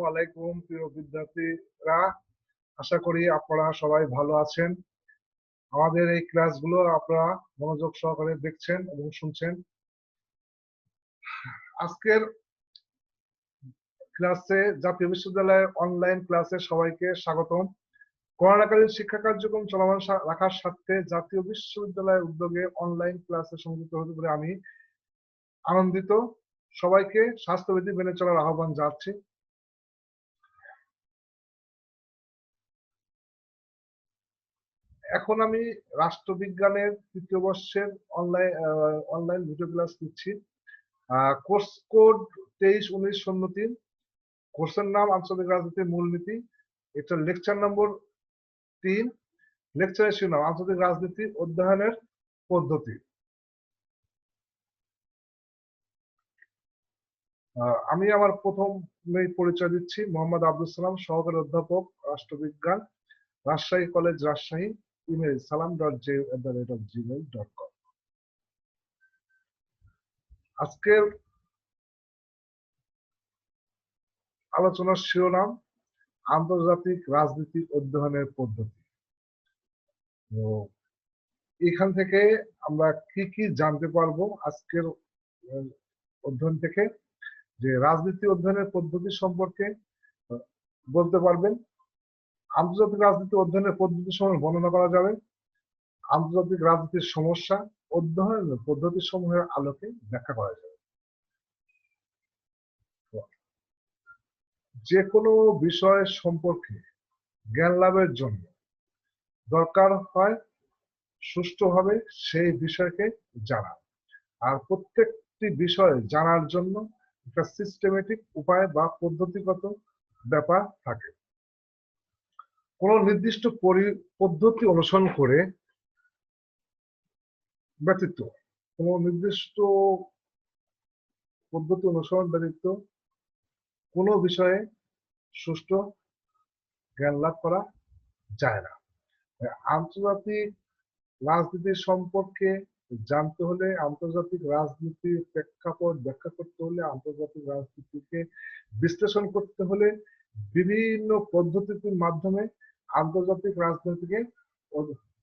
আলাইকুম প্রিয় বিদ্যার্থীরা, আশা করি আপনারা সবাই ভালো আছেন। আমাদের এই ক্লাসগুলো আপনারা মনোযোগ সহকারে দেখছেন এবং শুনছেন। আজকের ক্লাসে জাতীয় বিশ্ববিদ্যালয়ের অনলাইন ক্লাসে সবাইকে স্বাগতম। করোনাকালীন শিক্ষা কার্যক্রম চলমান রাখার স্বার্থে জাতীয় বিশ্ববিদ্যালয়ের উদ্যোগে অনলাইন ক্লাসে সংযুক্ত হতে পেরে আমি আনন্দিত। সবাইকে স্বাস্থ্যবিধি মেনে চলার আহ্বান জানাচ্ছি। এখন আমি রাষ্ট্রবিজ্ঞানের তৃতীয় বর্ষের অনলাইন ভিডিও ক্লাস দিচ্ছি। Course code 231903। কোর্সের নাম আন্তর্জাতিক রাজনীতির মূলনীতি। এটা লেকচার নম্বর 3। লেকচারের শিরোনাম আন্তর্জাতিক রাজনীতি অধ্যয়নের পদ্ধতি। আমি আমার প্রথমেই পরিচয় দিচ্ছি। মোহাম্মদ আব্দুল সালাম, সহকারী অধ্যাপক, রাষ্ট্রবিজ্ঞান, Rajshahi college, Rajshahi. Email salam.j@gmail.com। আজকের আলোচনার শিরোনাম আন্তর্জাতিক রাজনীতি অধ্যয়নের পদ্ধতি। এখান থেকে আমরা কি কি জানতে পারবো আজকের অধ্যয়ন থেকে? যে রাজনীতি অধ্যয়নের পদ্ধতি সম্পর্কে বলতে পারবেন, আন্তর্জাতিক রাজনীতি অধ্যয়নের পদ্ধতি সমূহ বর্ণনা করা যাবে, আন্তর্জাতিক রাজনীতির সমস্যা অধ্যয়নের পদ্ধতি সমূহের আলোকে ব্যাখ্যা করা যাবে। যে কোনো বিষয় সম্পর্কে জ্ঞান লাভের জন্য দরকার হয় সুষ্ঠুভাবে সেই বিষয়কে জানা, আর প্রত্যেকটি বিষয় জানার জন্য একটা সিস্টেমেটিক উপায় বা পদ্ধতিগত ব্যাপার থাকে। কোন নির্দিষ্ট পদ্ধতি অনুসরণ করে ব্যতীত কোনো বিষয়ে সুষ্ঠু জ্ঞান লাভ করা যায় না। আন্তর্জাতিক রাজনীতি সম্পর্কে জানতে হলে, আন্তর্জাতিক রাজনীতির প্রেক্ষাপট ব্যাখ্যা করতে হলে, আন্তর্জাতিক রাজনীতিকে বিশ্লেষণ করতে হলে বিভিন্ন পদ্ধতির মাধ্যমে আন্তর্জাতিক রাজনীতিকে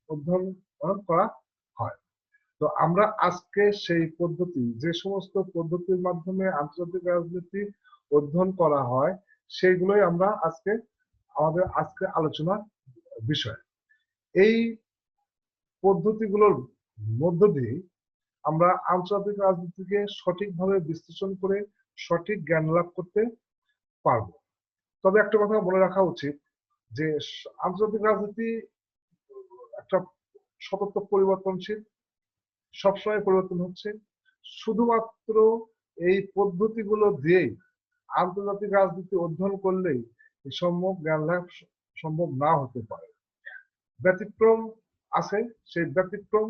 অধ্যয়ন করা হয়। তো আমরা আজকে সেই পদ্ধতি, যে সমস্ত পদ্ধতির মাধ্যমে আন্তর্জাতিক রাজনীতি অধ্যয়ন করা হয়, সেইগুলোই আমরা আমাদের আজকে আলোচনার বিষয়। এই পদ্ধতিগুলোর মধ্য দিয়ে আমরা আন্তর্জাতিক রাজনীতিকে সঠিকভাবে বিশ্লেষণ করে সঠিক জ্ঞান লাভ করতে পারব। তবে একটা কথা বলে রাখা উচিত যে আন্তর্জাতিক রাজনীতি একটা সতত পরিবর্তনশীল, সবসময় পরিবর্তন হচ্ছে। শুধুমাত্র এই পদ্ধতিগুলো দিয়েই আন্তর্জাতিক রাজনীতি অধ্যয়ন করলেই সম্যক জ্ঞান লাভ সম্ভব না হতে পারে। ব্যতিক্রম আছে, সেই ব্যতিক্রম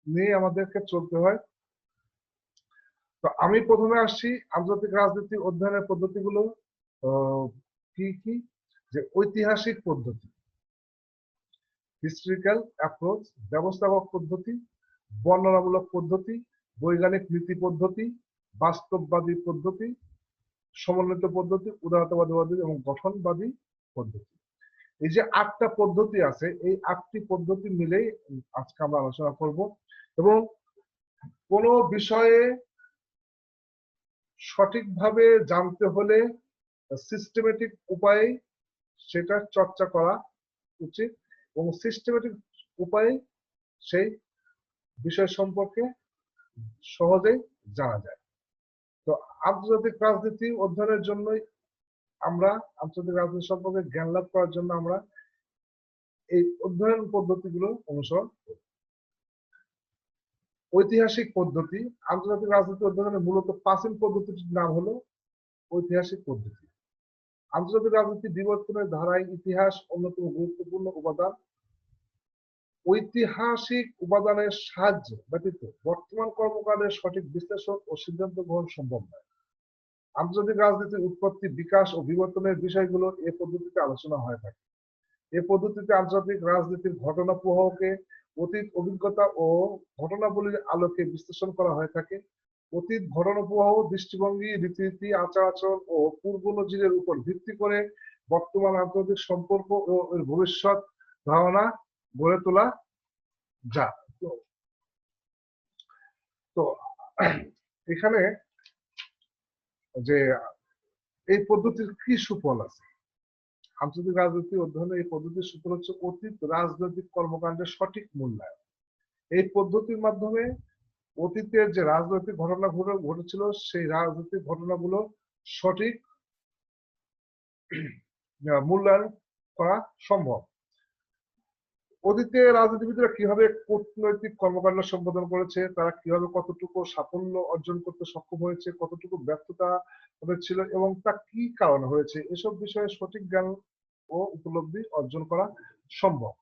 নিয়ে আমাদেরকে চলতে হয়। তো আমি প্রথমে আসছি আন্তর্জাতিক রাজনীতি অধ্যয়নের পদ্ধতিগুলো কি কি। যে ঐতিহাসিক পদ্ধতি, হিস্ট্রিক্যাল অ্যাপ্রোচ, ব্যবস্থাপক পদ্ধতি, বর্ণনামূলক পদ্ধতি, বৈজ্ঞানিক নীতি পদ্ধতি, বাস্তববাদী পদ্ধতি, সমন্বিত পদ্ধতি, উদারতাবাদী পদ্ধতি এবং গঠনবাদী পদ্ধতি। এই যে 8টা পদ্ধতি আছে, এই 8টি পদ্ধতি মিলেই আজকে আমরা আলোচনা করব। এবং কোন বিষয়ে সঠিকভাবে জানতে হলে সিস্টেমেটিক উপায়ে সেটা চর্চা করা উচিত এবং সিস্টেমেটিক উপায়ে সেই বিষয় সম্পর্কে সহজেই জানা যায়। তো আন্তর্জাতিক রাজনীতি অধ্যয়নের জন্যই আমরা আন্তর্জাতিক রাজনীতি সম্পর্কে জ্ঞান লাভ করার জন্য আমরা এই অধ্যয়ন পদ্ধতিগুলো অনুসরণ করি। ঐতিহাসিক পদ্ধতি, আন্তর্জাতিক রাজনীতি অধ্যয়নের মূলত প্রাচীন পদ্ধতিটির নাম হলো ঐতিহাসিক পদ্ধতি। আন্তর্জাতিক রাজনীতি বিবর্তনের ধারায় ইতিহাস অন্যতম গুরুত্বপূর্ণ উপাদান। ঐতিহাসিক উপাদানের সাহায্য ব্যতীত বর্তমান কর্মকাণ্ডের সঠিক বিশ্লেষণ ও সিদ্ধান্ত গ্রহণ সম্ভব নয়। আন্তর্জাতিক রাজনীতির উৎপত্তি, বিকাশ ও বিবর্তনের বিষয়গুলো এ পদ্ধতিতে আলোচনা হয়ে থাকে। এ পদ্ধতিতে আন্তর্জাতিক রাজনীতির ঘটনা প্রবাহকে অতীত অভিজ্ঞতা ও ঘটনাবলীর আলোকে বিশ্লেষণ করা হয়ে থাকে। অতীত ঘটনাপ্রবাহ, দৃষ্টিভঙ্গি, রীতিনীতি, আচার আচরণ ও পূর্ব নজিরের উপর ভিত্তি করে বর্তমান আন্তর্জাতিক সম্পর্ক ও এর ভবিষ্যৎ ধারণা গড়ে তোলা যায়। তো এখানে যে এই পদ্ধতির কি সুফল আছে, আন্তর্জাতিক রাজনীতি অধ্যয়নে এই পদ্ধতির সুফল হচ্ছে অতীত রাজনৈতিক কর্মকাণ্ডের সঠিক মূল্যায়ন। এই পদ্ধতির মাধ্যমে অতীতের যে রাজনৈতিক ঘটনা ঘটেছিল সেই রাজনৈতিক ঘটনাগুলো সঠিক মূল্যায়ন করা সম্ভব। অতীতে রাজনীতিবিদরা কিভাবে কূটনৈতিক কর্মকাণ্ড সম্পাদন করেছে, তারা কিভাবে কতটুকু সাফল্য অর্জন করতে সক্ষম হয়েছে, কতটুকু ব্যর্থতা ছিল এবং তা কি কারণে হয়েছে, এসব বিষয়ে সঠিক জ্ঞান ও উপলব্ধি অর্জন করা সম্ভব।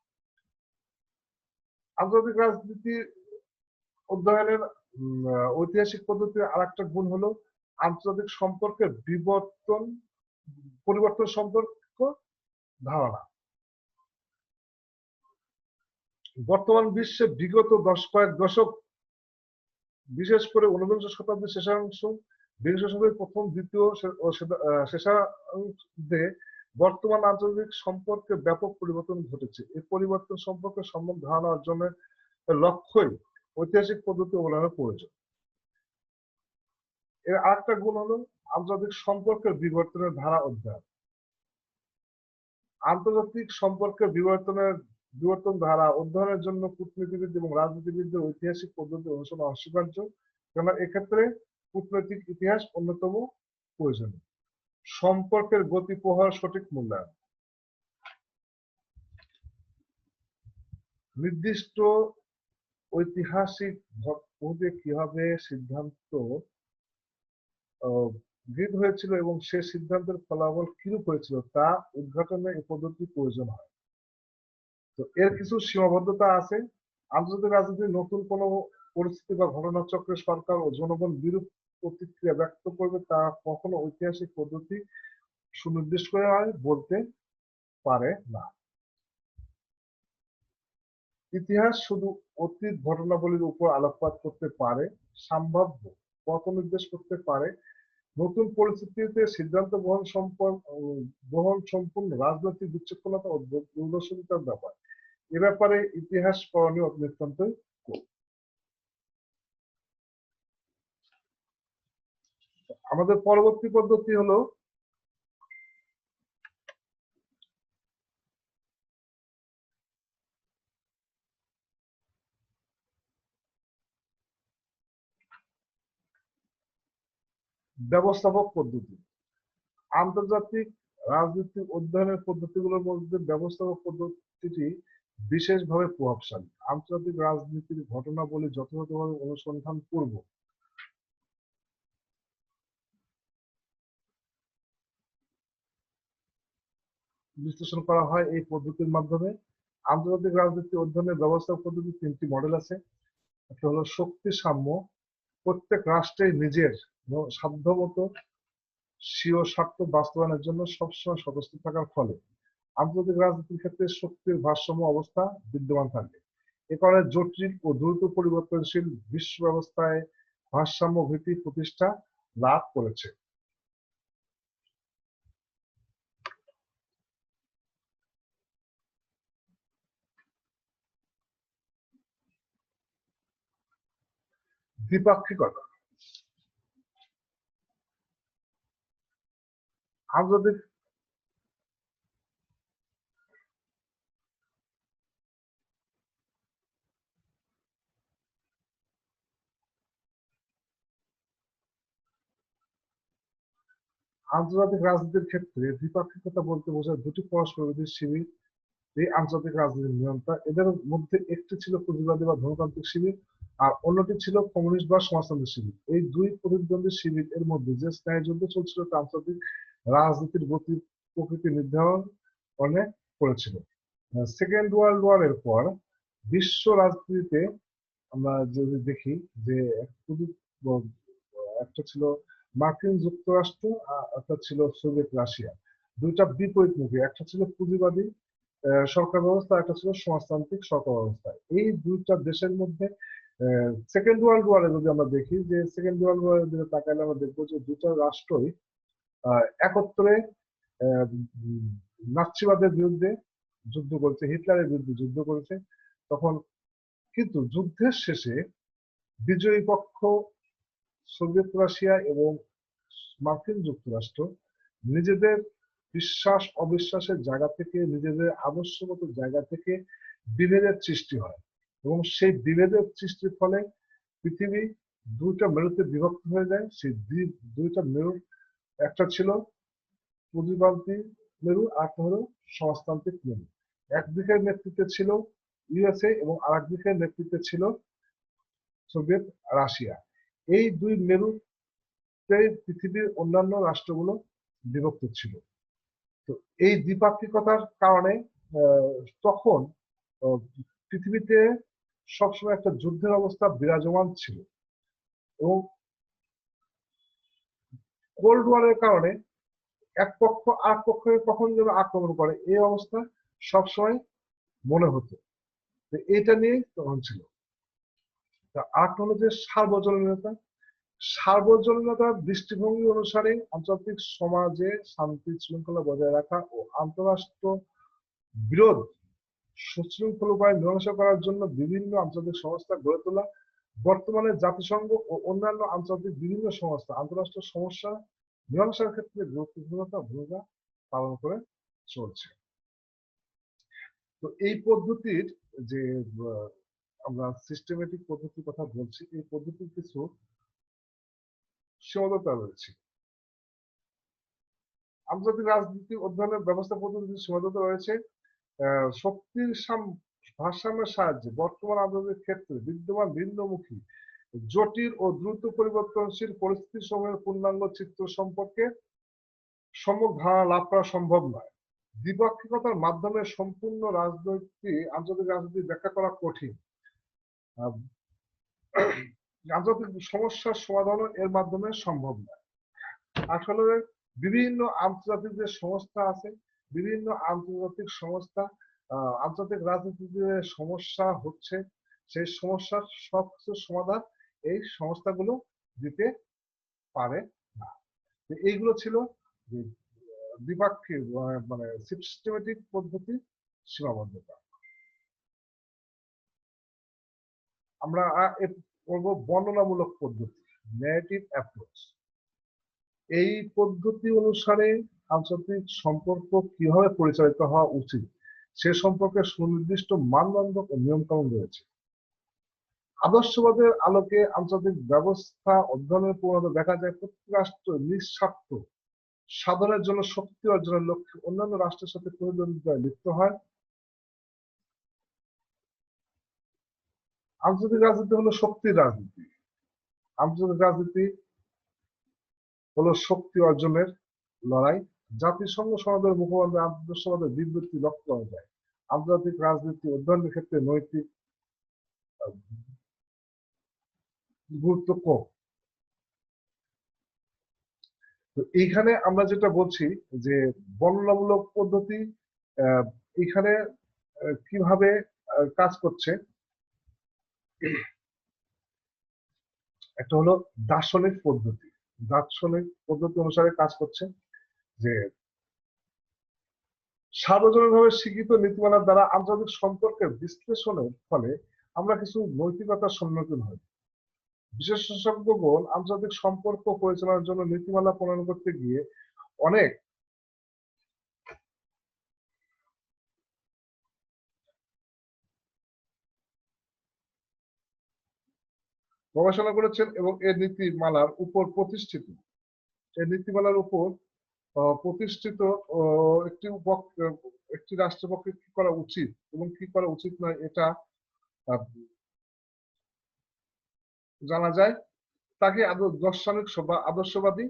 আন্তর্জাতিক রাজনীতি অধ্যয়নের ঐতিহাসিক পদ্ধতির আরেকটা গুণ হলো আন্তর্জাতিক সম্পর্কের পরিবর্তন সম্পর্ক ধারণা। বর্তমান বিশ্বে বিগত কয়েক দশক, বিশেষ করে ঊনবিংশ শতাব্দীর শেষাংশ, বিংশ শতাব্দীর প্রথম, দ্বিতীয় ও শেষার্ধে বর্তমান আন্তর্জাতিক সম্পর্কে ব্যাপক পরিবর্তন ঘটেছে। এই পরিবর্তন সম্পর্কে সম্যক ধারণা অর্জনের লক্ষ্যই ঐতিহাসিক পদ্ধতি অবলম্বনের প্রয়োজন। এর আরেকটা গুণ হলো আন্তর্জাতিক সম্পর্কের বিবর্তনের ধারা অধ্যয়ন। আন্তর্জাতিক সম্পর্কের বিবর্তন ধারা অধ্যয়নের জন্য কূটনীতিবিদ এবং রাজনীতিবিদদের ঐতিহাসিক পদ্ধতি অনুসরণ অস্বীকার্য, কেননা এক্ষেত্রে কূটনৈতিক ইতিহাস অন্যতম প্রয়োজনীয়। সম্পর্কের গতি প্রবাহের সঠিক মূল্যায়ন। নির্দিষ্ট ঐতিহাসিক ঘটনাতে কিভাবে সিদ্ধান্ত গৃহীত হয়েছিল এবং সে সিদ্ধান্তের ফলাফল কিরূপ হয়েছিল তা উদ্ঘাটনে এই পদ্ধতি প্রয়োজন হয়। তো এর কিছু সীমাবদ্ধতা আছে। আন্তর্জাতিক রাজনীতির নতুন কোনো পরিস্থিতি বা ঘটনাচক্রে সরকার ও জনগণ বিরূপ প্রতিক্রিয়া ব্যক্ত করবে তা কখনো ঐতিহাসিক পদ্ধতি সুনির্দিষ্ট করে বলতে পারে না। ইতিহাস শুধু অতীত ঘটনাবলীর উপর আলোকপাত করতে পারে, সম্ভাব্য পথ নির্দেশ করতে পারে। নতুন পরিস্থিতিতে সিদ্ধান্ত গ্রহণ সম্পূর্ণ রাজনৈতিক বিচক্ষণতা ও দূরদর্শিতার ব্যাপার। এ ব্যাপারে ইতিহাস করণীয় নিতান্তই কম। আমাদের পরবর্তী পদ্ধতি হলো ব্যবস্থাপক পদ্ধতি। আন্তর্জাতিক রাজনীতি অধ্যয়নের পদ্ধতিগুলোর মধ্যে ব্যবস্থাপক পদ্ধতিটি বিশেষভাবে প্রভাবশালী। আন্তর্জাতিক রাজনীতির ঘটনাবলী যথাযথভাবে অনুসন্ধান পূর্ব বিশ্লেষণ করা হয় এই পদ্ধতির মাধ্যমে। আন্তর্জাতিক রাজনীতি অধ্যয়নের ব্যবস্থাপক পদ্ধতির তিনটি মডেল আছে। একটা হলো শক্তি সাম্য। প্রত্যেক রাষ্ট্রের নিজের সাধ্যমতো স্বীয় স্বার্থ বাস্তবায়নের জন্য সবসময় সদস্য থাকার ফলে আন্তর্জাতিক রাজনীতির ক্ষেত্রে শক্তির ভারসাম্য অবস্থা বিদ্যমান থাকে। এ কারণে জটিল ও দ্রুত পরিবর্তনশীল বিশ্ব ব্যবস্থায় ভারসাম্য ভিত্তি প্রতিষ্ঠা লাভ করেছে। দ্বিপাক্ষিকতা। আন্তর্জাতিক রাজনীতির ক্ষেত্রে দ্বিপাক্ষিকতা বলতে বোঝায় দুটি পরস্পর বিরোধী শিবির এই আন্তর্জাতিক রাজনীতির নিয়ন্ত্রণ। এদের মধ্যে একটি ছিল পুঁজিবাদী বা ধনতান্ত্রিক শিবির আর অন্যটি ছিল কমিউনিস্ট বা সমাজতান্ত্রিক শিবির। এই দুই প্রতিদ্বন্দ্বী শিবির এর মধ্যে যে স্নায়ুযুদ্ধ চলছিল তা আন্তর্জাতিক রাজনীতির গতি প্রকৃতি নির্ধারণ করেছিল। সেকেন্ড ওয়ার্ল্ড ওয়ার এর পর বিশ্ব রাজনীতিতে আমরা যদি দেখি যে একটা ছিল মার্কিন যুক্তরাষ্ট্র, একটা ছিল সোভিয়েত রাশিয়া। দুইটা বিপরীতমুখী, একটা ছিল পুঁজিবাদী সরকার ব্যবস্থা, একটা ছিল সমাজতান্ত্রিক সরকার ব্যবস্থা। এই দুইটা দেশের মধ্যে সেকেন্ড ওয়ার্ল্ড ওয়ারে যদি আমরা দেখি, যে সেকেন্ড ওয়ার্ল্ড ওয়ারের দিকে তাকালে আমরা দেখবো যে দুটো রাষ্ট্রই একত্রে উম, নাৎসিবাদের বিরুদ্ধে যুদ্ধ করেছে, হিটলারের বিরুদ্ধে যুদ্ধ করেছে। তখন কিন্তু যুদ্ধের শেষে বিজয়ী পক্ষ সোভিয়েত রাশিয়া এবং মার্কিন যুক্তরাষ্ট্র নিজেদের বিশ্বাস অবিশ্বাসের জায়গা থেকে, নিজেদের আদর্শগত জায়গা থেকে বিভেদের সৃষ্টি হয়, এবং সেই বিভেদের সৃষ্টির ফলে পৃথিবী দুইটা মেরুতে বিভক্ত হয়ে যায়। সেই দুইটা মেরু, একটা ছিল পুঁজিবাদী মেরু, আর একটা হলো সমাজতান্ত্রিক মেরু। একদিকের নেতৃত্বে ছিল ইউএসএ এবং আরেক দিকের নেতৃত্বে ছিল সোভিয়েত রাশিয়া। এই দুই মেরুতে পৃথিবীর অন্যান্য রাষ্ট্রগুলো বিভক্ত ছিল। তো এই দ্বিপাক্ষিকতার কারণে তখন পৃথিবীতে সবসময় একটা যুদ্ধের অবস্থা বিরাজমান ছিল, এবং কোল্ড ওয়ারের কারণে এক পক্ষ আর পক্ষকে কখন যেন আক্রমণ করে, এই অবস্থা সবসময় মনে হতো। এটা নিয়ে তখন ছিল। আর হলো যে সার্বজনীনতা। সার্বজনীনতার দৃষ্টিভঙ্গি অনুসারে আন্তর্জাতিক সমাজে শান্তি শৃঙ্খলা বজায় রাখা ও আন্তঃরাষ্ট্র বিরোধ সুশৃঙ্খল উপায়ে মীমাংসা করার জন্য বিভিন্ন আন্তর্জাতিক সংস্থা গড়ে তোলা। বর্তমানে জাতিসংঘ ও অন্যান্য আন্তর্জাতিক বিভিন্ন সংস্থা আন্তঃরাষ্ট্রীয় সমস্যা মীমাংসার ক্ষেত্রে গুরুত্বপূর্ণ ভূমিকা পালন করে চলছে। তো এই পদ্ধতির যে আমরা সিস্টেমেটিক পদ্ধতির কথা বলছি, এই পদ্ধতির কিছু সীমাবদ্ধতা রয়েছে। আন্তর্জাতিক রাজনীতি অধ্যয়নের ব্যবস্থা পদ্ধতির সীমাবদ্ধতা রয়েছে। শক্তির ভারসাম্যের সাহায্যে বর্তমান আন্তর্জাতিক ক্ষেত্রে বিদ্যমান ভিন্নমুখী জটিল ও দ্রুত পরিবর্তনশীল পরিস্থিতি সমূহের পূর্ণাঙ্গ চিত্র সম্পর্কে সম্যক ধারণা লাভ করা সম্ভব নয়। দ্বিপাক্ষিকতার মাধ্যমে সম্পূর্ণ আন্তর্জাতিক রাজনীতি ব্যাখ্যা করা কঠিন। আন্তর্জাতিক সমস্যার সমাধানও এর মাধ্যমে সম্ভব নয়। আসলে বিভিন্ন আন্তর্জাতিক যে সংস্থা আছে, বিভিন্ন আন্তর্জাতিক সংস্থা আন্তর্জাতিক রাজনীতিতে যে সমস্যা হচ্ছে, সেই সমস্যার সবকিছু সমাধান এই সংস্থাগুলো দিতে পারে না। এইগুলো ছিল দ্বিপাক্ষিক মানে সিস্টেমেটিক পদ্ধতি সীমাবদ্ধতা। আমরা করবো বর্ণনামূলক পদ্ধতি, ন্যারেটিভ অ্যাপ্রোচ। এই পদ্ধতি অনুসারে আন্তর্জাতিক সম্পর্ক কিভাবে পরিচালিত হওয়া উচিত সে সম্পর্কে সুনির্দিষ্ট মানদণ্ড ও নিয়মকানুন রয়েছে। আদর্শবাদের আলোকে আন্তর্জাতিক ব্যবস্থা অধ্যয়নের প্রবণতা দেখা যায় প্রত্যেক রাষ্ট্র নিঃস্বার্থ সাধনের জন্য শক্তি অর্জনের লক্ষ্যে অন্যান্য রাষ্ট্রের সাথে প্রতিদ্বন্দ্বিতায় লিপ্ত হয়। আন্তর্জাতিক রাজনীতি হলো শক্তির রাজনীতি। আন্তর্জাতিক রাজনীতি হলো শক্তি অর্জনের লড়াই। জাতিসংঘ সনদের মুখপাত্র আদর্শবাদের বিবৃতি লক্ষ্য করা যায়। আন্তর্জাতিক রাজনীতি অধ্যয়নের ক্ষেত্রে নৈতিক গুরুত্ব কম। তো এইখানে আমরা যেটা বলছি যে বর্ণনামূলক পদ্ধতি এখানে কিভাবে কাজ করছে, একটা হলো দার্শনিক পদ্ধতি। দার্শনিক পদ্ধতি অনুসারে কাজ করছে যে সার্বজনীনভাবে স্বীকৃত নীতিমালার দ্বারা আন্তর্জাতিক সম্পর্কের বিশ্লেষণের ফলে আমরা কিছু নৈতিকতার সম্মুখীন হই। বিশেষজ্ঞগণ আন্তর্জাতিক সম্পর্ক পরিচালনার জন্য নীতিমালা প্রণয়ন করতে গিয়ে অনেক গবেষণা করেছেন এবং এই নীতিমালার উপর প্রতিষ্ঠিত একটি রাষ্ট্রের পক্ষে কি করা উচিত এবং কি করা উচিত নয় এটা জানা যায়। তাকে দার্শনিক বা আদর্শবাদী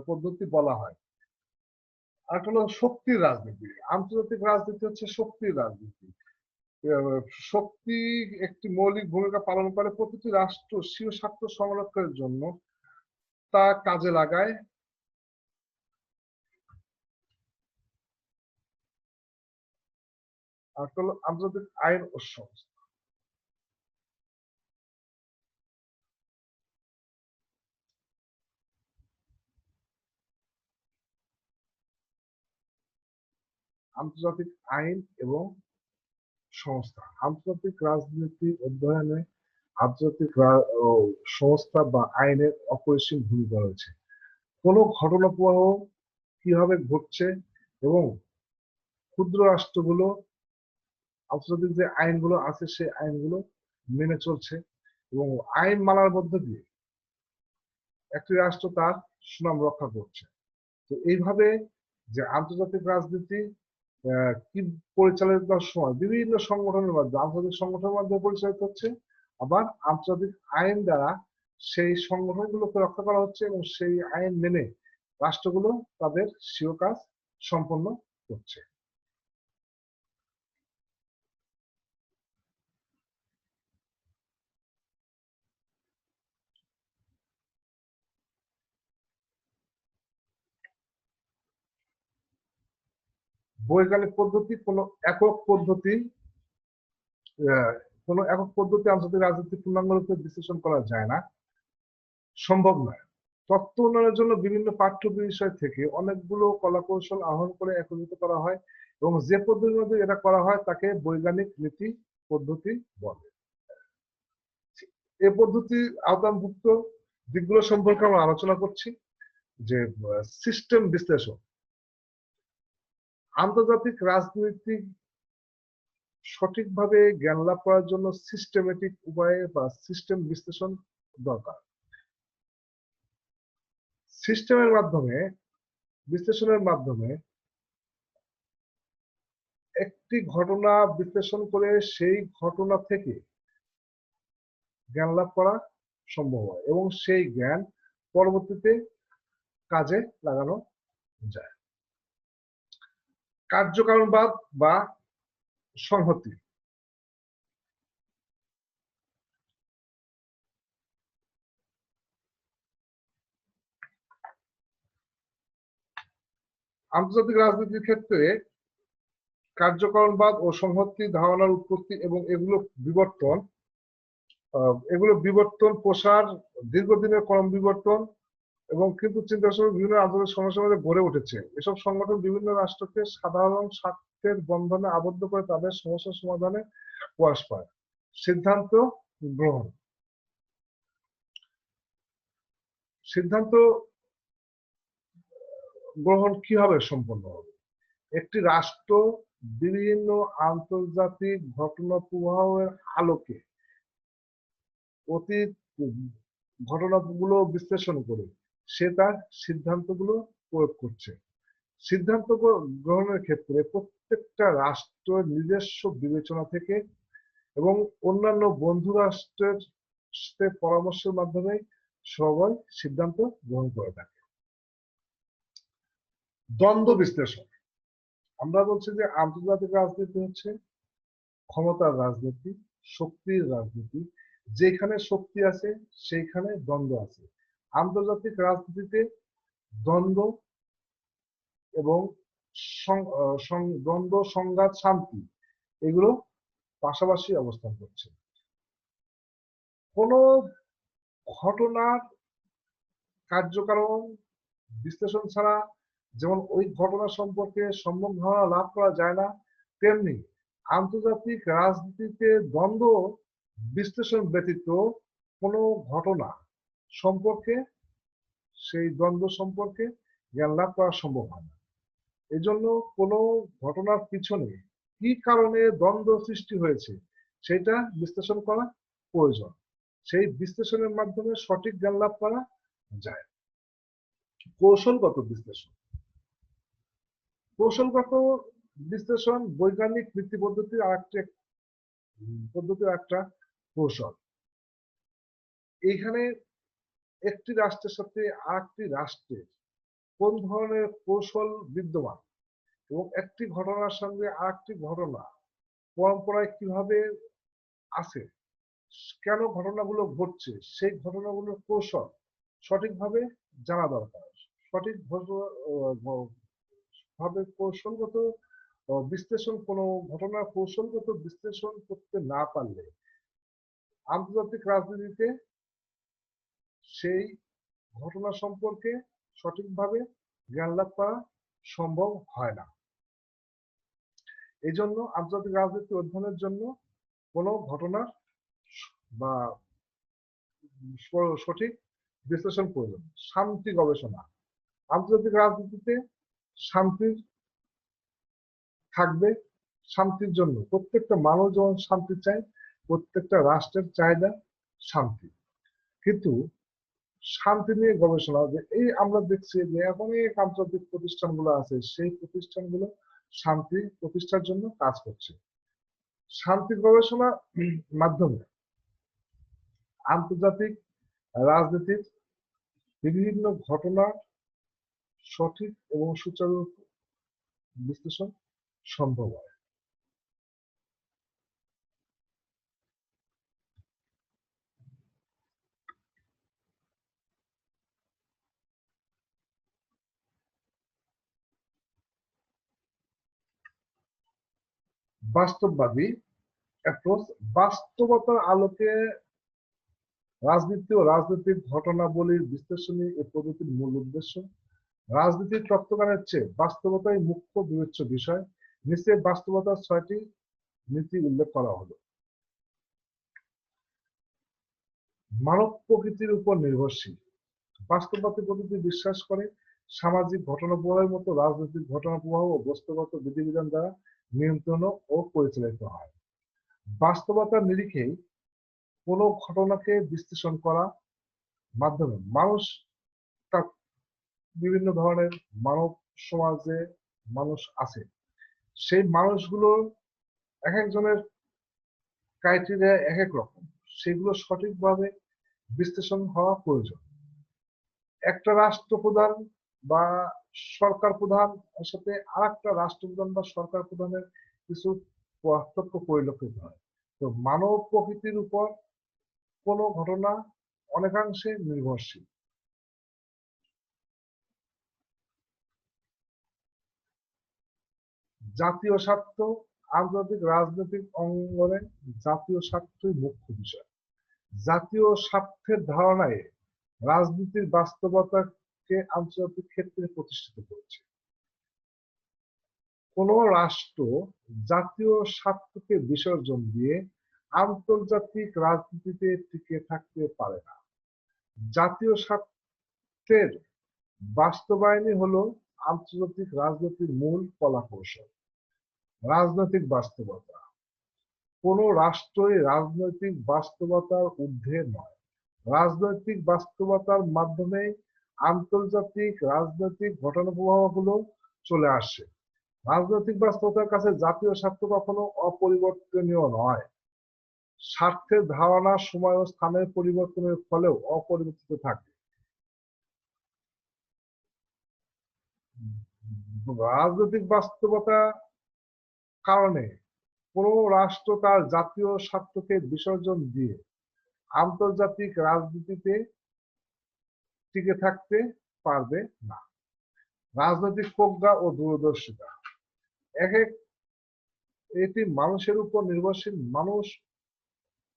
পদ্ধতি বলা হয়। আর হলো শক্তির রাজনীতি। আন্তর্জাতিক রাজনীতি হচ্ছে শক্তির রাজনীতি। শক্তি একটি মৌলিক ভূমিকা পালন করে। প্রতিটি রাষ্ট্র স্বীয় স্বার্থ সংরক্ষণের জন্য তা কাজে লাগায়। আর হলো আন্তর্জাতিক আইন ও সংস্থা। আন্তর্জাতিক আইন এবং সংস্থা। আন্তর্জাতিক রাজনীতি অধ্যয়নে আন্তর্জাতিক সংস্থা বা আইনের অপরিসীম ভূমিকা রয়েছে। কোনো ঘটনা প্রবাহ কিভাবে ঘটছে এবং ক্ষুদ্র রাষ্ট্রগুলো আন্তর্জাতিক যে আইনগুলো আছে সেই আইনগুলো মেনে চলছে এবং আইন মানার মধ্য দিয়ে একটি রাষ্ট্র তার সুনাম রক্ষা করছে। তো এইভাবে যে আন্তর্জাতিক রাজনীতি কি পরিচালিত করার সময় বিভিন্ন সংগঠনের মাধ্যমে, আন্তর্জাতিক সংগঠনের মাধ্যমে পরিচালিত হচ্ছে, আবার আন্তর্জাতিক আইন দ্বারা সেই সংগঠনগুলোকে রক্ষা করা হচ্ছে এবং সেই আইন মেনে রাষ্ট্রগুলো তাদের স্বীয় কাজ সম্পন্ন করছে। বৈজ্ঞানিক পদ্ধতি কোনো একক পদ্ধতি আন্তর্জাতিক রাজনীতি পূর্ণাঙ্গরূপে বিশ্লেষণ করা যায় না, সম্ভব নয়। তত্ত্ব উন্নয়নের জন্য বিভিন্ন পাঠ্য বিষয় থেকে অনেকগুলো কলাকৌশল আহরণ করে একত্রিত করা হয় এবং যে পদ্ধতির মধ্যে এটা করা হয় তাকে বৈজ্ঞানিক নীতি পদ্ধতি বলে। এই পদ্ধতির আওতাভুক্ত দিকগুলো সম্পর্কে আমরা আলোচনা করছি। যে সিস্টেম বিশ্লেষণ, আন্তর্জাতিক রাজনীতি সঠিকভাবে জ্ঞান লাভ করার জন্য সিস্টেমেটিক উপায়ে বা সিস্টেম বিশ্লেষণ দরকার। সিস্টেমের মাধ্যমে, বিশ্লেষণের মাধ্যমে একটি ঘটনা বিশ্লেষণ করে সেই ঘটনা থেকে জ্ঞান লাভ করা সম্ভব হয় এবং সেই জ্ঞান পরবর্তীতে কাজে লাগানো যায়। কার্যকারণবাদ বা সংহতি, আন্তর্জাতিক রাজনীতির ক্ষেত্রে কার্যকারণবাদ ও সংহতি ধারণার উৎপত্তি এবং এগুলো বিবর্তন প্রসার দীর্ঘদিনের ক্রম বিবর্তন এবং কিন্তু চিন্তার বিভিন্ন আন্তর্জাতিক সমস্যার মধ্যে গড়ে উঠেছে। এসব সংগঠন বিভিন্ন রাষ্ট্রকে সাধারণ স্বার্থের বন্ধনে আবদ্ধ করে তাদের সমস্যা সমাধানে প্রয়াস পায়। সিদ্ধান্ত গ্রহণ, সিদ্ধান্ত গ্রহণ কিভাবে সম্পন্ন হবে? একটি রাষ্ট্র বিভিন্ন আন্তর্জাতিক ঘটনা প্রবাহের আলোকে অতীত ঘটনাগুলো বিশ্লেষণ করে সে তার সিদ্ধান্তগুলো প্রয়োগ করছে। সিদ্ধান্ত গ্রহণের ক্ষেত্রে প্রত্যেকটা রাষ্ট্রের নিজস্ব বিবেচনা থেকে এবং অন্যান্য বন্ধু রাষ্ট্রের পরামর্শের মাধ্যমে সবাই সিদ্ধান্ত গ্রহণ করে থাকে। দ্বন্দ্ব বিশ্লেষণ, আমরা বলছি যে আন্তর্জাতিক রাজনীতি হচ্ছে ক্ষমতার রাজনীতি, শক্তির রাজনীতি। যেখানে শক্তি আছে সেইখানে দ্বন্দ্ব আছে। আন্তর্জাতিক রাজনীতিতে দ্বন্দ্ব এবং দ্বন্দ্ব, সংঘাত, শান্তি এগুলো পাশাপাশি অবস্থান করছে। কোন ঘটনার কার্যকারণ বিশ্লেষণ ছাড়া যেমন ওই ঘটনা সম্পর্কে সম্যক ধারণা লাভ করা যায় না, তেমনি আন্তর্জাতিক রাজনীতিতে দ্বন্দ্ব বিশ্লেষণ ব্যতীত কোনো ঘটনা সম্পর্কে, সেই দ্বন্দ্ব সম্পর্কে জ্ঞান লাভ করা সম্ভব হয় না। এজন্য কোনো ঘটনার পিছনে কি কারণে দ্বন্দ্ব সৃষ্টি হয়েছে সেটা বিশ্লেষণ করা প্রয়োজন। সেই বিশ্লেষণের মাধ্যমে সঠিক জ্ঞান লাভ করা যায়। কৌশলগত বিশ্লেষণ, কৌশলগত বিশ্লেষণ বৈজ্ঞানিক নীতি পদ্ধতির একটা কৌশল। এইখানে একটি রাষ্ট্রের সাথে আরেকটি রাষ্ট্রের কোন ধরনের কৌশল বিদ্যমান এবং একটি ঘটনার সঙ্গে আরেকটি ঘটনা পরম্পরায় কিভাবে আছে, কেন ঘটনাগুলো ঘটছে, সেই ঘটনাগুলোর কৌশল সঠিকভাবে জানা দরকার। সঠিক ভাবে কৌশলগত বিশ্লেষণ, কোনো ঘটনার কৌশলগত বিশ্লেষণ করতে না পারলে আন্তর্জাতিক রাজনীতিতে সেই ঘটনা সম্পর্কে সঠিকভাবে জ্ঞান লাভ করা সম্ভব হয় না। এই জন্য আন্তর্জাতিক রাজনীতি অধ্যয়নের জন্য কোনো ঘটনার বা সঠিক বিশ্লেষণ প্রয়োজন। শান্তি গবেষণা, আন্তর্জাতিক রাজনীতিতে শান্তির থাকবে, শান্তির জন্য প্রত্যেকটা মানুষ যেমন শান্তি চায়, প্রত্যেকটা রাষ্ট্রের চাহিদা শান্তি। কিন্তু শান্তি নিয়ে গবেষণা, যে এই আমরা দেখছি যে অনেক আন্তর্জাতিক প্রতিষ্ঠানগুলো আছে, সেই প্রতিষ্ঠানগুলো শান্তি প্রতিষ্ঠার জন্য কাজ করছে। শান্তি গবেষণা মাধ্যমে আন্তর্জাতিক রাজনীতির বিভিন্ন ঘটনা সঠিক এবং সুচারু বিশ্লেষণ সম্ভব হয়। বাস্তববাদী অ্যাপ্রোচ, বাস্তবতার আলোকে রাজনীতি ও রাজনৈতিক ঘটনাবলীর বিশ্লেষণী এই পদ্ধতির মূল উদ্দেশ্য। রাজনীতির তত্ত্বজ্ঞানের চেয়ে বাস্তবতাই মুখ্য বিবেচ্য বিষয়। নিচে বাস্তবতার 6টি নীতি উল্লেখ করা হলো। মানব প্রকৃতির উপর নির্ভরশীল। বাস্তববাদী পদ্ধতি বিশ্বাস করে সামাজিক ঘটনা প্রবাহের মতো রাজনৈতিক ঘটনা প্রবাহ ও বস্তুগত বিধিবিধান দ্বারা নিয়ন্ত্রণ ও পরিচালিত হয়। বাস্তবতার নিরিখেই কোনো ঘটনাকে বিশ্লেষণ করা মাধ্যমে মানুষ তার বিভিন্ন ধরনের মানব সমাজে মানুষ আছে, সেই মানুষগুলোর এক একজনের ক্রাইটেরিয়া এক এক রকম, সেগুলো সঠিকভাবে বিশ্লেষণ হওয়া প্রয়োজন। একটা রাষ্ট্রপ্রধান বা সরকার প্রধান এর সাথে আর একটা রাষ্ট্রপ্রধান বা সরকার প্রধানের কিছু পার্থক্য পরিলক্ষিত হয়। তো মানব প্রকৃতির উপর কোনো ঘটনা অনেকাংশে নির্ভরশীল। জাতীয় স্বার্থ, আন্তর্জাতিক রাজনৈতিক অঙ্গনে জাতীয় স্বার্থই মুখ্য বিষয়। জাতীয় স্বার্থের ধারণায় রাজনীতির বাস্তবতাকে আন্তর্জাতিক ক্ষেত্রে প্রতিষ্ঠিত করেছে। কোন রাষ্ট্র জাতীয় স্বার্থকে বিসর্জন দিয়ে আন্তর্জাতিক রাজনীতিতে টিকে থাকতে পারে না। জাতীয় স্বার্থের বাস্তবায়নই হলো আন্তর্জাতিক রাজনীতির মূল কলাকৌশল। রাজনৈতিক বাস্তবতা, কোন রাষ্ট্রই রাজনৈতিক বাস্তবতার ঊর্ধ্বে নয়। রাজনৈতিক বাস্তবতার মাধ্যমে আন্তর্জাতিক রাজনৈতিক ঘটনা প্রবাহগুলো চলে আসে। রাজনৈতিক বাস্তবতার কাছে জাতীয় স্বার্থ কখনো অপরিবর্তনীয় নয়। স্বার্থের ধারণা সময় ও স্থানের পরিবর্তনের ফলেও অপরিবর্তিত থাকে। রাজনৈতিক বাস্তবতা কারণে কোন রাষ্ট্র তার জাতীয় স্বার্থকে বিসর্জন দিয়ে আন্তর্জাতিক রাজনীতিতে টিকে থাকতে পারবে না। রাজনৈতিক প্রজ্ঞা ও দূরদর্শিতা, এটি মানুষের উপর নির্ভরশীল। মানুষ,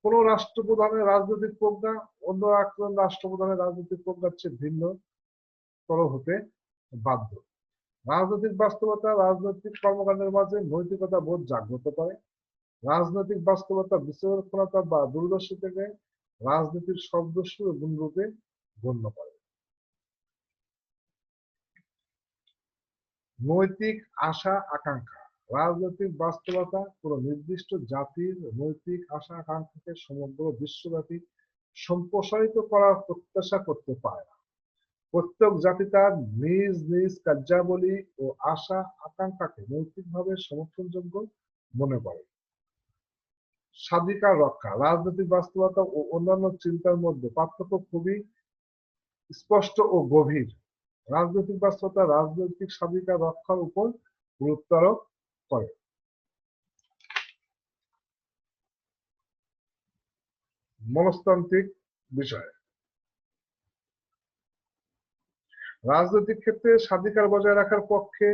কোন রাষ্ট্রপ্রধানের রাজনৈতিক প্রজ্ঞা অন্য একজন রাষ্ট্রপ্রধানের রাজনৈতিক প্রজ্ঞার চেয়ে ভিন্নতর হতে বাধ্য। রাজনৈতিক বাস্তবতা রাজনৈতিক কর্মকাণ্ডের মাঝে নৈতিকতা বোধ জাগ্রত করে। রাজনৈতিক বাস্তবতা বিচক্ষণতা বা দূরদর্শিতাকে রাজনীতির সদস্য গুণরূপে গণ্য করে। নৈতিক আশা আকাঙ্ক্ষা, রাজনৈতিক বাস্তবতা কোন নির্দিষ্ট জাতির নৈতিক আশা আকাঙ্ক্ষাকে সমগ্র বিশ্বব্যাপী সম্প্রসারিত করার প্রত্যাশা করতে পারে না। প্রত্যেক জাতি তার নিজ নিজ কার্যাবলী ও আশা আকাঙ্ক্ষাকে নৈতিকভাবে সমর্থনযোগ্য মনে করে। স্বাধিকার রক্ষা, রাজনৈতিক বাস্তবতা ও অন্যান্য চিন্তার মধ্যে পার্থক্য খুবই স্পষ্ট ও গভীর। রাজনৈতিক বাস্তবতা রাজনৈতিক স্বাধিকার রক্ষার উপর গুরুত্ব আরোপ করে। মনস্তান্ত্রিক বিষয়, রাজনৈতিক ক্ষেত্রে স্বাধিকার বজায় রাখার পক্ষে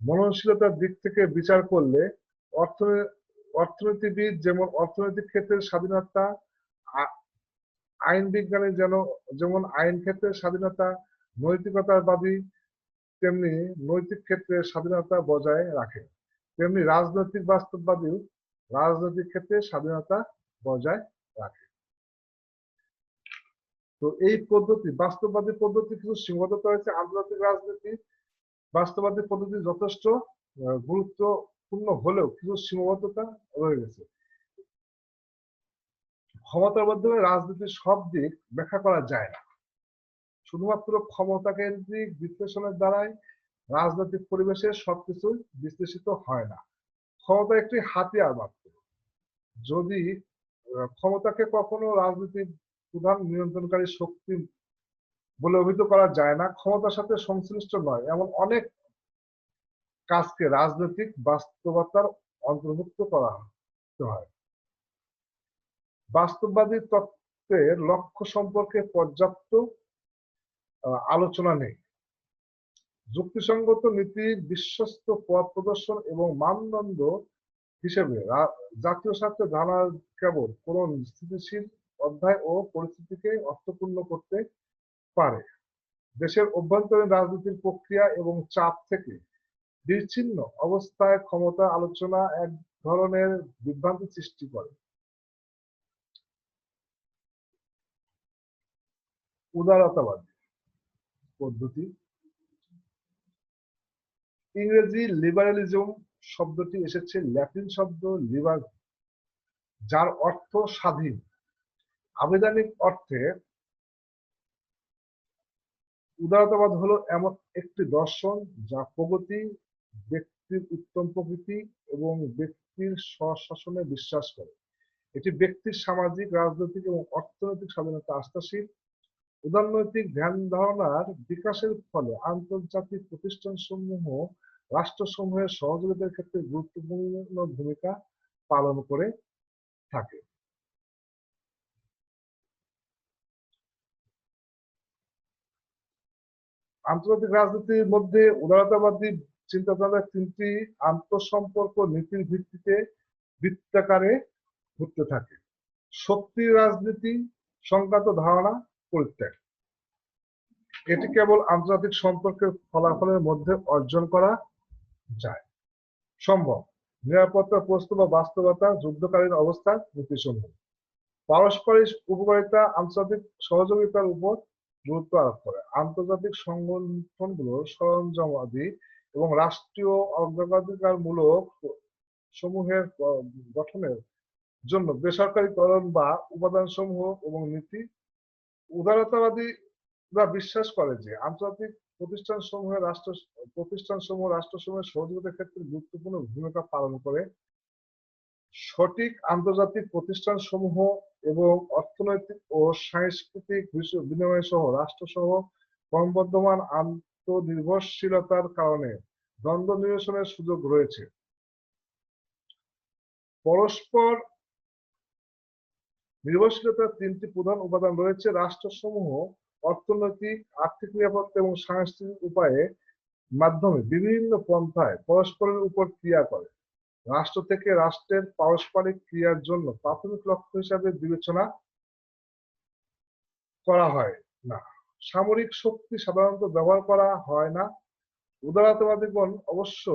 মননশীলতার দিক থেকে বিচার করলে অর্থনীতিবিদ যেমন অর্থনৈতিক ক্ষেত্রে স্বাধীনতা, আইন বিজ্ঞানী যেমন আইন ক্ষেত্রে স্বাধীনতা, নৈতিকতাবাদী তেমনি নৈতিক ক্ষেত্রে স্বাধীনতা বজায় রাখে। তেমনি রাজনৈতিক বাস্তববাদী রাজনৈতিক ক্ষেত্রে স্বাধীনতা বজায় রাখে। তো এই পদ্ধতি, বাস্তববাদী পদ্ধতি কিছু সীমাবদ্ধতা রয়েছে। আন্তর্জাতিক রাজনীতি বাস্তববাদী পদ্ধতি যথেষ্ট গুরুত্বপূর্ণ হলেও কিছু সীমাবদ্ধতা রয়ে গেছে। ক্ষমতার মাধ্যমে রাজনীতির সব দিক ব্যাখ্যা করা যায় না। শুধুমাত্র ক্ষমতা কেন্দ্রিক বিশ্লেষণের দ্বারাই রাজনৈতিক পরিবেশের সবকিছু বিশ্লেষিত হয় না। ক্ষমতা একটি হাতিয়ার মাত্র। যদি ক্ষমতাকে কখনো রাজনীতির প্রধান নিয়ন্ত্রণকারী শক্তি বলে অভিহিত করা যায় না। ক্ষমতার সাথে সংশ্লিষ্ট নয় এমন অনেক কাজকে রাজনৈতিক বাস্তবতার অন্তর্ভুক্ত করা হয়। বাস্তববাদী তত্ত্বের লক্ষ্য সম্পর্কে পর্যাপ্ত আলোচনা নেই। যুক্তিসঙ্গত নীতির বিশ্বস্ত পথ প্রদর্শন এবং মানদণ্ড হিসেবে জাতীয় স্বার্থে ধারণা কেবল কোন স্থিতিশীল অধ্যায় ও পরিস্থিতিকে অর্থপূর্ণ করতে পারে। দেশের অভ্যন্তরীণ রাজনীতির প্রক্রিয়া এবং চাপ থেকে বিচ্ছিন্ন অবস্থায় ক্ষমতা আলোচনা এক ধরনের বিভ্রান্তি সৃষ্টি করে। উদারতাবাদী পদ্ধতি। ইংরেজি লিবারালিজম শব্দটি এসেছে ল্যাটিন শব্দ লিবার, যার অর্থ স্বাধীন। আবিধানিক অর্থে উদারতাবাদ হলো এমন একটি দর্শন যা প্রগতি, ব্যক্তির উত্তম প্রকৃতি এবং ব্যক্তির স্বশাসনে বিশ্বাস করে। এটি ব্যক্তির সামাজিক, রাজনৈতিক এবং অর্থনৈতিক স্বাধীনতা আস্থাশীল। উদারনৈতিক ধ্যান ধারণার বিকাশের ফলে আন্তর্জাতিক প্রতিষ্ঠানসমূহ রাষ্ট্রসমূহের সহযোগিতার ক্ষেত্রে গুরুত্বপূর্ণ ভূমিকা পালন করে থাকে। আন্তর্জাতিক রাজনীতির মধ্যে উদারতাবাদী চিন্তাধারার তিনটি আন্তঃসম্পর্ক নীতির ভিত্তিতে বৃত্তাকারে ঘুরতে থাকে। শক্তি রাজনীতি সংক্রান্ত ধারণা পরিত্যাগ। এটি কেবল আন্তর্জাতিক সম্পর্কের ফলাফলের মধ্যে অর্জন করা যায় সম্ভব। নিরাপত্তা প্রশ্ন বা বাস্তবতা, যুদ্ধকালীন অবস্থার নীতিসমূহ। পারস্পরিক উপকারিতা আন্তর্জাতিক সহযোগিতার উপর গুরুত্ব আরোপ করে। আন্তর্জাতিক সংগঠনগুলো সরঞ্জামাদি এবং রাষ্ট্রীয় অগ্রাধিকারমূলক সমূহের গঠনের জন্য বেসরকারীকরণ বা উপাদানসমূহ এবং নীতি। উদারতাবাদীরা বিশ্বাস করে যে আন্তর্জাতিক প্রতিষ্ঠানসমূহ রাষ্ট্রসমূহের সহযোগিতার ক্ষেত্রে গুরুত্বপূর্ণ ভূমিকা পালন করে। সঠিক আন্তর্জাতিক প্রতিষ্ঠানসমূহ এবং অর্থনৈতিক ও সাংস্কৃতিক বিনিময় সহ রাষ্ট্রসহ ক্রমবর্ধমান আন্তঃনির্ভরশীলতার কারণে দ্বন্দ্ব নিরসনের সুযোগ রয়েছে। পরস্পর নির্ভরশীলতার তিনটি প্রধান উপাদান রয়েছে। রাষ্ট্রসমূহ অর্থনৈতিক, আর্থিক নিরাপত্তা এবং সাংস্কৃতিক উপায়ের মাধ্যমে বিভিন্ন পন্থায় পরস্পরের উপর ক্রিয়া করে। রাষ্ট্র থেকে রাষ্ট্রের পারস্পরিক ক্রিয়ার জন্য প্রাথমিক লক্ষ্য হিসাবে বিবেচনা করা হয় না। সামরিক শক্তি সাধারণত ব্যবহার করা হয় না। উদারতাবাদীগণ অবশ্য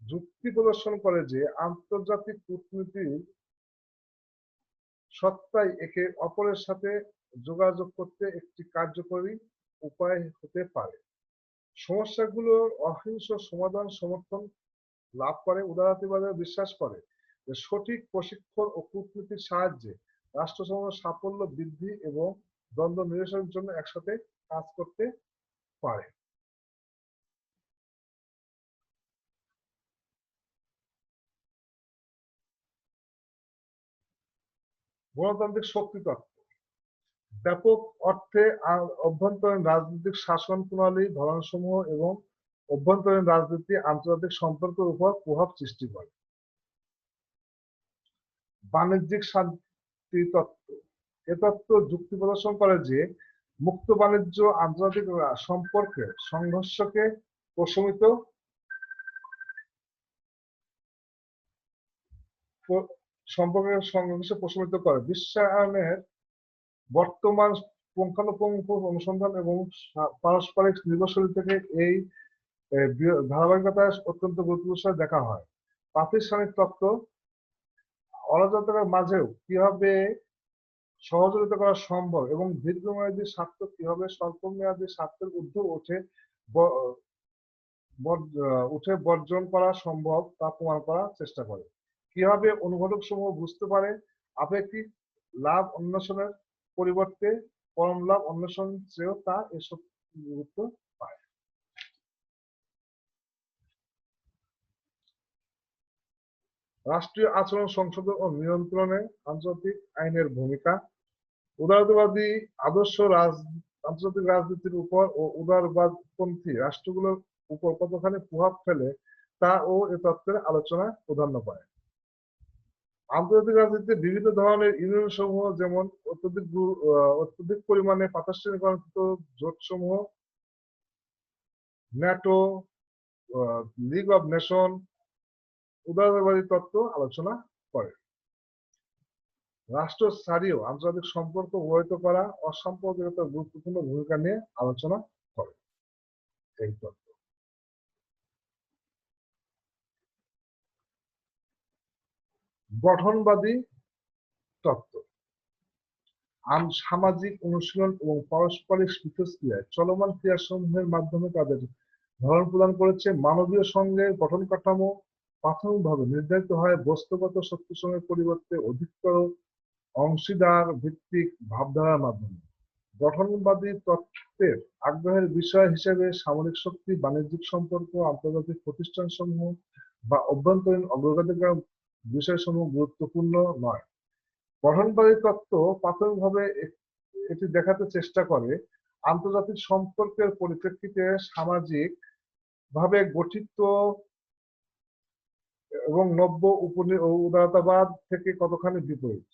যুক্তি প্রদর্শন করে যে আন্তর্জাতিক কূটনীতির সত্তাই একে অপরের সাথে যোগাযোগ করতে একটি কার্যকরী উপায় হতে পারে। সমস্যাগুলোর অহিংস সমাধান সমর্থন লাভ করে। উদারতাবাদীরা বিশ্বাস করে যে সঠিক প্রশিক্ষণ ও কূটনীতির সাহায্যে রাষ্ট্রসমূহের সাফল্য বৃদ্ধি এবং দ্বন্দ্ব নিরসনের জন্য একসাথে কাজ করতে পারে। গণতান্ত্রিক শক্তি তত্ত্ব। ব্যাপক অর্থে অভ্যন্তরীণ রাজনৈতিক শাসন প্রণালী, ধরনসমূহ এবং অভ্যন্তরীণ রাজনীতি আন্তর্জাতিক সম্পর্কের উপর প্রভাব সৃষ্টি করে। বাণিজ্যিক শান্তি তত্ত্ব। এ তত্ত্ব যুক্তি প্রদর্শন করে যে মুক্ত বাণিজ্য আন্তর্জাতিক সম্পর্কের সংঘর্ষকে প্রশমিত করে। বিশ্বায়নের বর্তমান পুঙ্খানুপুঙ্খ অনুসন্ধান এবং পারস্পরিক নির্ভরশীল থেকে এই ধারাবাহিকতা অত্যন্ত গুরুত্বের সাথে দেখা হয়। প্রাতিষ্ঠানিক তত্ত্ব অরাজকতার মাঝেও কিভাবে সহযোগিতা করা সম্ভব এবং দীর্ঘমেয়াদী স্বার্থ কিভাবে স্বল্পমেয়াদী স্বার্থের ঊর্ধ্বে উঠে বর্জন করা সম্ভব তা প্রমাণ করার চেষ্টা করে। কিভাবে অনুঘটক সমূহ বুঝতে পারে আপেক্ষিক লাভ অন্বেষণের পরিবর্তে পরম লাভ অন্বেষণ শ্রেয় তা এসব গুরুত্ব পায়। রাষ্ট্রীয় আচরণ সংশোধন ও নিয়ন্ত্রণে আন্তর্জাতিক আইনের ভূমিকা। উদারবাদী আদর্শ আন্তর্জাতিক রাজনীতির উপর ও উদারবাদপন্থী রাষ্ট্রগুলোর উপর কতখানি প্রভাব ফেলে তা ও এ তত্ত্বের আলোচনায় প্রাধান্য পায়। আন্তর্জাতিক রাজনীতিতে বিভিন্ন ধরনের ইউনিয়ন সমূহ যেমন অত্যধিক পরিমাণে প্রাতিষ্ঠানিকরণকৃত জোট সমূহ, ন্যাটো, লিগ অব নেশন উদারবাদী তত্ত্ব আলোচনা করে। রাষ্ট্র ছাড়িয়েও আন্তর্জাতিক সম্পর্ক প্রভাবিত করা অসাম্প্রদায়িকতার গুরুত্বপূর্ণ ভূমিকা নিয়ে আলোচনা করে এই তত্ত্ব। গঠনবাদী তত্ত্ব সামাজিক অনুশীলন এবং পারস্পরিক মিথস্ক্রিয়ায় চলমান ক্রিয়াসমূহের মাধ্যমে তাদের ধরন প্রদান করেছে। মানবীয় সঙ্গের গঠন কাঠামো প্রাথমিকভাবে নির্ধারিত হয় বস্তুগত শক্তিসমূহের পরিবর্তে অধিকতর অংশীদার ভিত্তিক ভাবধারার মাধ্যমে। গঠনবাদী তত্ত্বের আগ্রহের বিষয় হিসেবে সামরিক শক্তি, বাণিজ্যিক সম্পর্ক, আন্তর্জাতিক প্রতিষ্ঠানসমূহ বা অভ্যন্তরীণ অগ্রগতির বিষয়সমূহ গুরুত্বপূর্ণ নয়। গঠনবাদী তত্ত্ব প্রাথমিকভাবে এটি দেখাতে চেষ্টা করে আন্তর্জাতিক সম্পর্কের পরিপ্রেক্ষিতে সামাজিক ভাবে গঠিত এবং নব্য উদারতাবাদ থেকে কতখানি বিপরীত।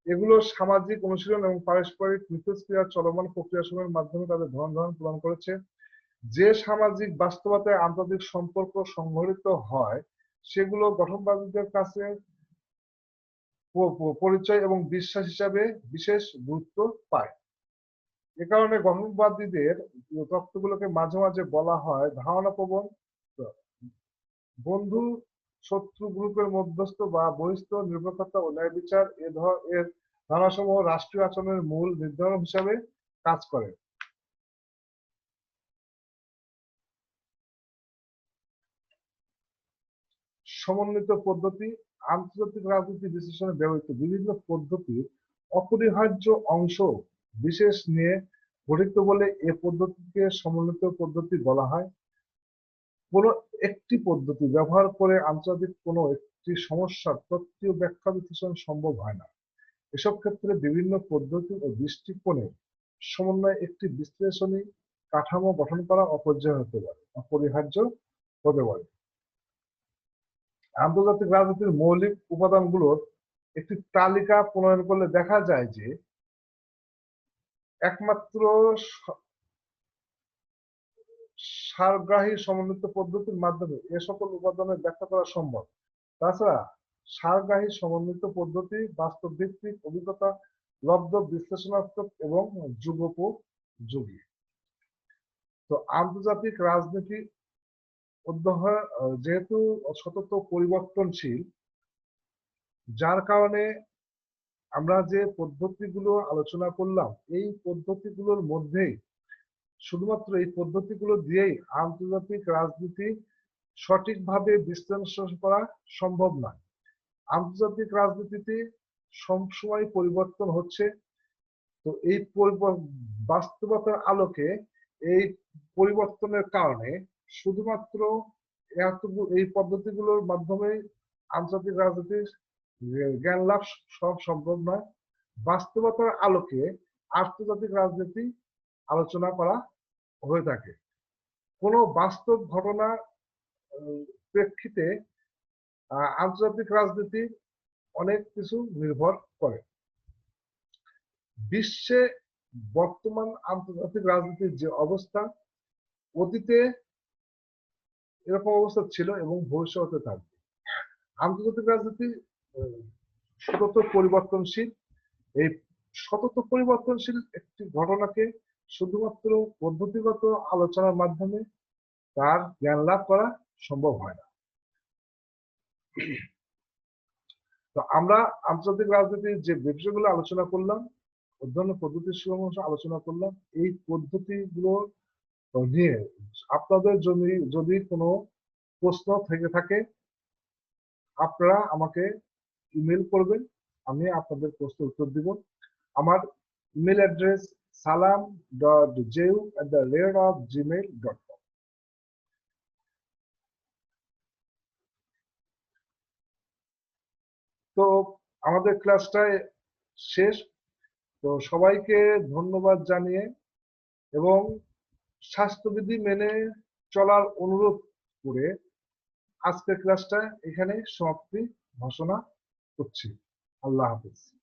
এগুলো সামাজিক অনুশীলন এবং পারস্পরিক মিথস্ক্রিয়ার চলমান প্রক্রিয়াসমূহের মাধ্যমে তাদের ধরন প্রদান করেছে। যে সামাজিক বাস্তবতায় আন্তর্জাতিক সম্পর্ক সংঘটিত হয় সেগুলো গঠনবাদীদের কাছে পরিচয় এবং বিশ্বাস হিসাবে বিশেষ গুরুত্ব পায়। এ কারণে গঠনবাদীদের তত্ত্বগুলোকে মাঝে মাঝে বলা হয় ধারণাপ্রবণ, বন্ধু শত্রু গ্রুপের মধ্যস্থ বা বহিস্থ নিরপেক্ষতা ও ন্যায় বিচার এর ধারণাসমূহ রাষ্ট্রীয় আচরণের মূল নির্ধারণ হিসাবে কাজ করে। সমন্বিত পদ্ধতি আন্তর্জাতিক রাজনীতি বিশ্লেষণে ব্যবহৃত বিভিন্ন পদ্ধতির অপরিহার্য অংশ বিশেষ নিয়ে গঠিত বলে এ পদ্ধতিকে সমন্বিত পদ্ধতি বলা হয়। কোনো একটি পদ্ধতি ব্যবহার করে আন্তর্জাতিক কোনো একটি সমস্যার তত্ত্বীয় ব্যাখ্যা বিশ্লেষণ সম্ভব হয় না। এসব ক্ষেত্রে বিভিন্ন পদ্ধতি ও দৃষ্টিকোণের সমন্বয়ে একটি বিশ্লেষণী কাঠামো গঠন করা অপরিহার্য হতে পারে। আন্তর্জাতিক রাজনীতির মৌলিক উপাদানগুলোর একটি তালিকা প্রণয়ন করলে দেখা যায় যে একমাত্র সারগ্রাহী সমন্বিত পদ্ধতির মাধ্যমে এ সকল উপাদানের ব্যাখ্যা করা সম্ভব। তাছাড়া সারগ্রাহী সমন্বিত পদ্ধতি বাস্তব ভিত্তিক অভিজ্ঞতা লব্ধ বিশ্লেষণাত্মক এবং যুগোপযোগী। তো আন্তর্জাতিক রাজনীতি অধ্যয়ন যেহেতু সতত পরিবর্তনশীল, যার কারণে আমরা যে পদ্ধতিগুলো আলোচনা করলাম এই পদ্ধতিগুলোর মধ্যেই শুধুমাত্র এই পদ্ধতিগুলো দিয়েই আন্তর্জাতিক রাজনীতি সঠিকভাবে বিশ্লেষণ করা সম্ভব নয়। আন্তর্জাতিক রাজনীতিতে সবসময় পরিবর্তন হচ্ছে। তো এই বাস্তবতার আলোকে এই পরিবর্তনের কারণে শুধুমাত্র এই পদ্ধতিগুলোর মাধ্যমে আন্তর্জাতিক রাজনীতির জ্ঞান লাভ সব সম্ভব নয়। বাস্তবতার আলোকে আন্তর্জাতিক রাজনীতি আলোচনা করা হয়ে থাকে। কোনো বাস্তব ঘটনা প্রেক্ষিতে আন্তর্জাতিক রাজনীতি অনেক কিছু নির্ভর করে। বিশ্বে বর্তমান আন্তর্জাতিক রাজনীতির যে অবস্থা, অতীতে এরকম অবস্থা ছিল এবং ভবিষ্যতে থাকবে। আন্তর্জাতিক রাজনীতি সতত পরিবর্তনশীল। এই সতত পরিবর্তনশীল একটি ঘটনাকে শুধুমাত্র পদ্ধতিগত আলোচনার মাধ্যমে তার জ্ঞান লাভ করা সম্ভব হয় না। তো আমরা আন্তর্জাতিক রাজনীতির যে বিষয়গুলো আলোচনা করলাম, অধ্যয়ন পদ্ধতি সম্বন্ধে আলোচনা করলাম, এই পদ্ধতিগুলো নিয়ে আপনাদের যদি কোনো প্রশ্ন থেকে থাকে আপনারা আমাকে ইমেল করবেন, আমি আপনাদের প্রশ্নের উত্তর দিব। আমার ইমেল অ্যাড্রেস salam.jeu@gmail.com। তো আমাদের ক্লাসটা শেষ। তো সবাইকে ধন্যবাদ জানিয়ে এবং স্বাস্থ্যবিধি মেনে চলার অনুরোধ করে আজকের ক্লাসটা এখানে সমাপ্তি ঘোষণা করছি। আল্লাহ হাফেজ।